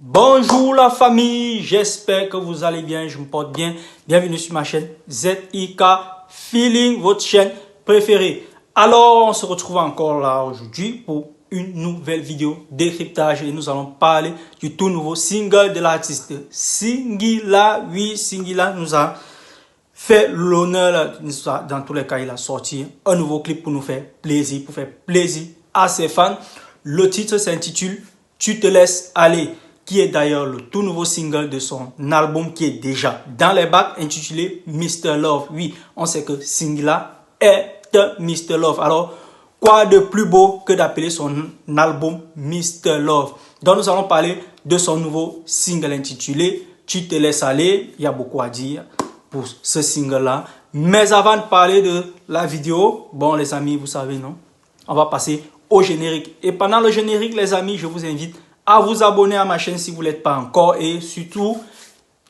Bonjour la famille, j'espère que vous allez bien, je me porte bien. Bienvenue sur ma chaîne ZIK Feeling, votre chaîne préférée. Alors, on se retrouve encore là aujourd'hui pour une nouvelle vidéo décryptage et nous allons parler du tout nouveau single de l'artiste Singila. Oui, Singila nous a fait l'honneur, dans tous les cas, il a sorti un nouveau clip pour nous faire plaisir, à ses fans. Le titre s'intitule « Tu te laisses aller », qui est d'ailleurs le tout nouveau single de son album qui est déjà dans les bacs, intitulé Mr. Love. Oui, on sait que Singila est Mr. Love. Alors, quoi de plus beau que d'appeler son album Mr. Love? Donc, nous allons parler de son nouveau single intitulé « Tu te laisses aller ». Il y a beaucoup à dire pour ce single-là. Mais avant de parler de la vidéo, bon les amis, vous savez, non? On va passer au générique. Et pendant le générique, les amis, je vous invite à vous abonner à ma chaîne si vous ne l'êtes pas encore. Et surtout,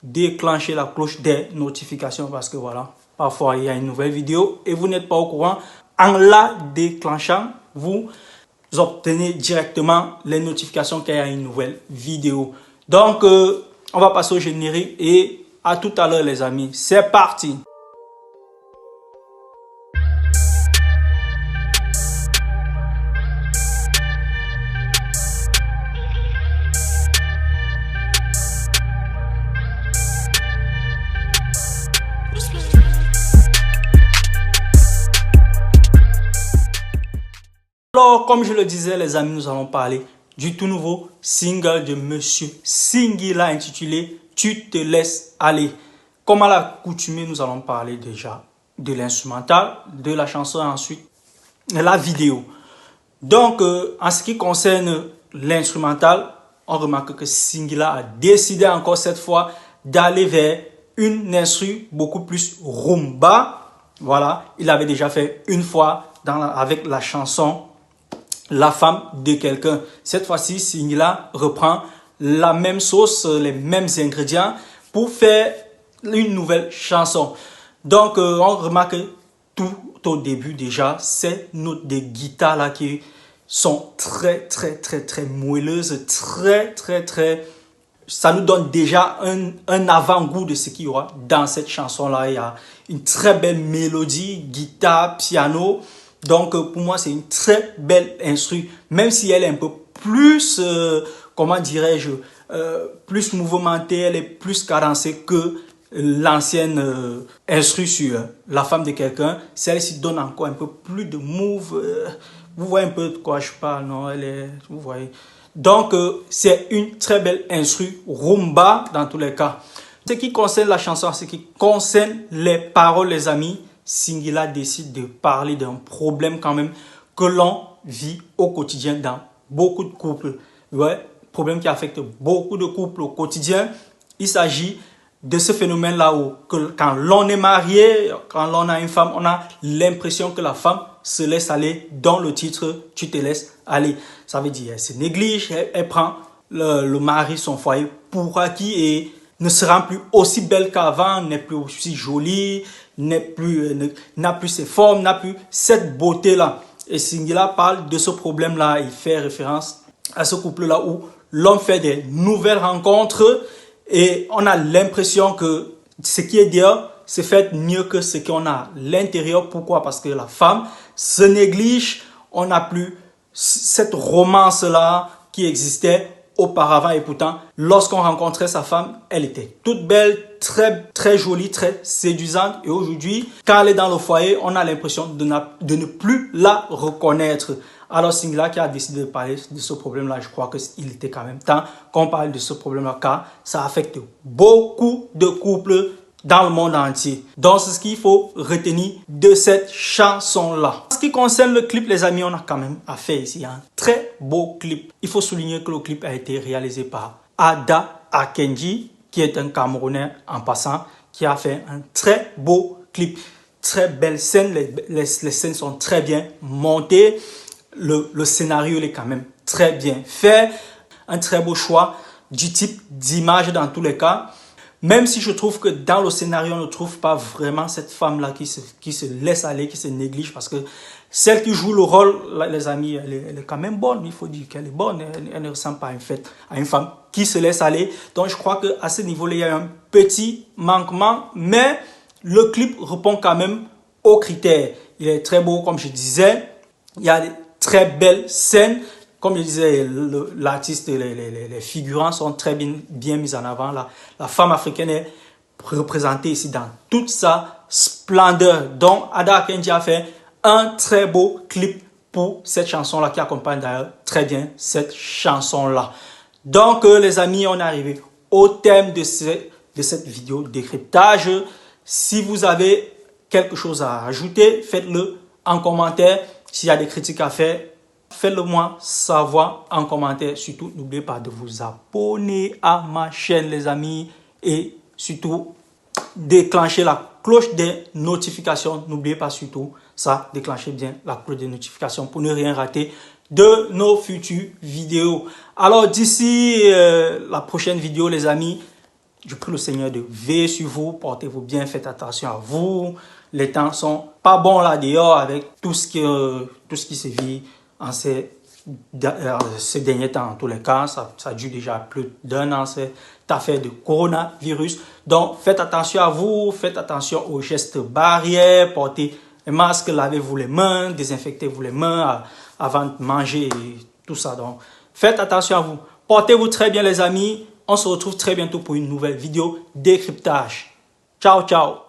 déclencher la cloche des notifications parce que voilà, parfois il y a une nouvelle vidéo et vous n'êtes pas au courant. En la déclenchant, vous obtenez directement les notifications qu'il y a une nouvelle vidéo. Donc, on va passer au générique et à tout à l'heure les amis. C'est parti! Alors, comme je le disais, les amis, nous allons parler du tout nouveau single de Monsieur Singila intitulé « Tu te laisses aller ». Comme à l'accoutumée, nous allons parler déjà de l'instrumental, de la chanson et ensuite la vidéo. Donc, en ce qui concerne l'instrumental, on remarque que Singila a décidé encore cette fois d'aller vers une instru beaucoup plus rumba. Voilà, il avait déjà fait une fois avec la chanson La femme de quelqu'un. Cette fois-ci, Singila reprend la même sauce, les mêmes ingrédients pour faire une nouvelle chanson. Donc, on remarque tout au début déjà, ces notes de guitare là qui sont très moelleuses, ça nous donne déjà un avant-goût de ce qu'il y aura dans cette chanson là. Il y a une très belle mélodie, guitare, piano. Donc, pour moi, c'est une très belle instru, même si elle est un peu plus, comment dirais-je, plus mouvementée, elle est plus cadencée que l'ancienne instru sur La femme de quelqu'un. Celle-ci donne encore un peu plus de move. Vous voyez un peu de quoi je parle, non? Vous voyez. Donc, c'est une très belle instru rumba dans tous les cas. Ce qui concerne la chanson, ce qui concerne les paroles, les amis, Singila décide de parler d'un problème quand même que l'on vit au quotidien dans beaucoup de couples. Ouais, problème qui affecte beaucoup de couples au quotidien. Il s'agit de ce phénomène-là où quand l'on est marié, quand l'on a une femme, on a l'impression que la femme se laisse aller dans le titre « Tu te laisses aller ». Ça veut dire elle se néglige, elle prend le mari, son foyer pour acquis et ne se rend plus aussi belle qu'avant, n'est plus aussi jolie, n'a plus ses formes, n'a plus cette beauté-là. Et Singila parle de ce problème-là. Il fait référence à ce couple-là où l'homme fait des nouvelles rencontres et on a l'impression que ce qui est dehors, c'est fait mieux que ce qu'on a à l'intérieur. Pourquoi? Parce que la femme se néglige, on n'a plus cette romance-là qui existait auparavant et pourtant, lorsqu'on rencontrait sa femme, elle était toute belle, très jolie, très séduisante. Et aujourd'hui, quand elle est dans le foyer, on a l'impression de ne plus la reconnaître. Alors Singila qui a décidé de parler de ce problème-là, je crois qu'il était quand même temps qu'on parle de ce problème-là car ça affecte beaucoup de couples dans le monde entier. Donc, c'est ce qu'il faut retenir de cette chanson-là. En ce qui concerne le clip, les amis, on a quand même affaire ici à un très beau clip. Il faut souligner que le clip a été réalisé par Ada Akenji, qui est un Camerounais en passant, qui a fait un très beau clip. Très belle scène, les scènes sont très bien montées. Le scénario il est quand même très bien fait. Un très beau choix du type d'image dans tous les cas. Même si je trouve que dans le scénario, on ne trouve pas vraiment cette femme-là qui se laisse aller, qui se néglige. Parce que celle qui joue le rôle, les amis, elle est quand même bonne. Il faut dire qu'elle est bonne. Elle ne ressemble pas à une femme qui se laisse aller. Donc, je crois qu'à ce niveau-là, il y a un petit manquement, mais le clip répond quand même aux critères. Il est très beau, comme je disais. Il y a des très belles scènes. Comme je disais, l'artiste, les figurants sont très bien mis en avant. La femme africaine est représentée ici dans toute sa splendeur. Donc, Ada Kenji a fait un très beau clip pour cette chanson-là qui accompagne d'ailleurs très bien cette chanson-là. Donc, les amis, on est arrivé au thème de cette vidéo décryptage. Si vous avez quelque chose à ajouter, faites-le en commentaire. S'il y a des critiques à faire, faites-le moi savoir en commentaire. Surtout, n'oubliez pas de vous abonner à ma chaîne, les amis. Et surtout, déclencher la cloche des notifications. N'oubliez pas surtout ça, déclenchez bien la cloche des notifications pour ne rien rater de nos futures vidéos. Alors, d'ici la prochaine vidéo, les amis, je prie le Seigneur de veiller sur vous, portez-vous bien, faites attention à vous. Les temps sont pas bons là dehors avec tout ce qui se vit en ces derniers temps. En tous les cas, ça dure déjà plus d'1 an, cette affaire de coronavirus. Donc, faites attention à vous, faites attention aux gestes barrières, portez un masque, lavez-vous les mains, désinfectez-vous les mains avant de manger et tout ça. Donc, faites attention à vous. Portez-vous très bien les amis. On se retrouve très bientôt pour une nouvelle vidéo décryptage. Ciao, ciao.